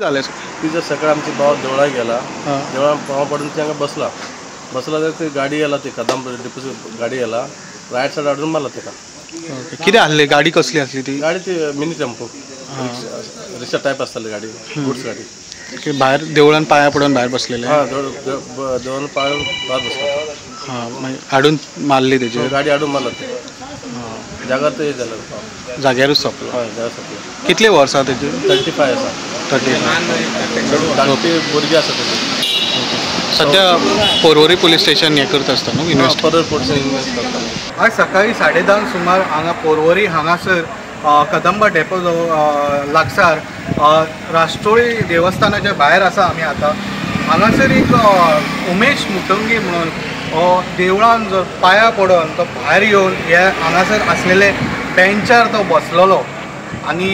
तिथं सकाळी आमची भाव देवळा गेला, देवळा पाव पडून तांकां बसला तर ती गाडी येला, ती कदम डिपोची गाडी येला, रायट सायड हाडून मारला तिका. कितें आहली गाडी? कसली आसली ती गाडी? ती मिनी टेम्पो, रिक्षा टायप आसताली गाडी, गुड्स गाडी. भायर देवळान पांया पडून भायर बसलेले? हां, देवळान पांय भायर बसला. हां, मागीर हाडून मारली तेजी गाडी हाडून मारला ती. जाग्यार ते जालें, जाग्यारूच सोंपलो. हय, जाग्यार सोंपलो. कितले वर्सां तेजी? 35 आसा. 35 धाकटी भुरगीं आसा तेजी. सध्या पोरवोरी पुलीस स्टेशन हें करता आसता न्हू, इन्वेस्ट? परत पुलिसान इन्वेस्ट करता. आज सकाळी 10:30 सुमार हांगा पोरवोरी हांगासर कदंबा डेपो लागसार राष्ट्रोळी देवस्थानाच्या भायर आसा आमी आतां. हांगासर एक उमेश मुटंगी म्हणून देवळान जो पांया पडून तो भायर येवन हे हांगासर आसलेले बेंचार तो बसलेलो आनी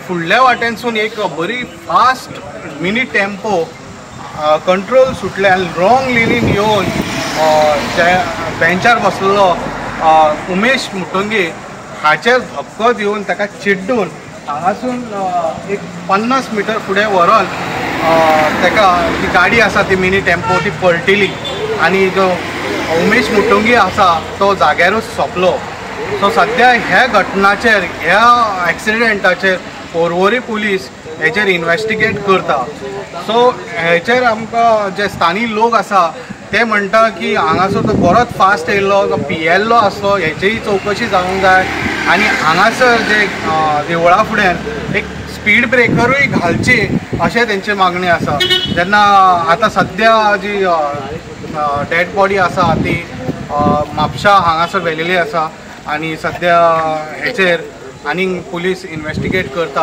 फुडल्या वाटेनसून एक बरी फास्ट मिनी टेम्पो कंट्रोल सुटले आनी रॉंग लेनीन येवन बेंचार बसलेलो उमेश मुटंगी हाचेर धपको दिवन ताका चिड्डून हांगासून एक 50 मिटर फुडें व्हरोन ताका ती गाडी आसा ती मिनी टेम्पो ती पलटिली आनी जो उमेश मुटंगी आसा तो जाग्यारूच सोंपलो. सो सद्या ह्या घटनाचेर, ह्या एक्सिडेंटाचेर पोरवोरी पुलीस हेचेर इन्वेस्टिगेट करता. सो हेचेर आमकां जे स्थानीय लोक आसा ते म्हणटा की हांगासर तो बरोच फास्ट येयल्लो, तो पियेल्लो आसलो, हेचीय चवकशी जावंक जाय आनी हांगासर जे देवळा फुड्यान एक स्पीड ब्रेकरूय घालची अशें तेंची मागणी आसा. जेन्ना आतां सद्या जी डेड बॉडी आसा ती म्हापशा हांगासर व्हेलेली आसा आनी सद्या हेचेर आनीक पुलीस इन्वेस्टिगेट करता.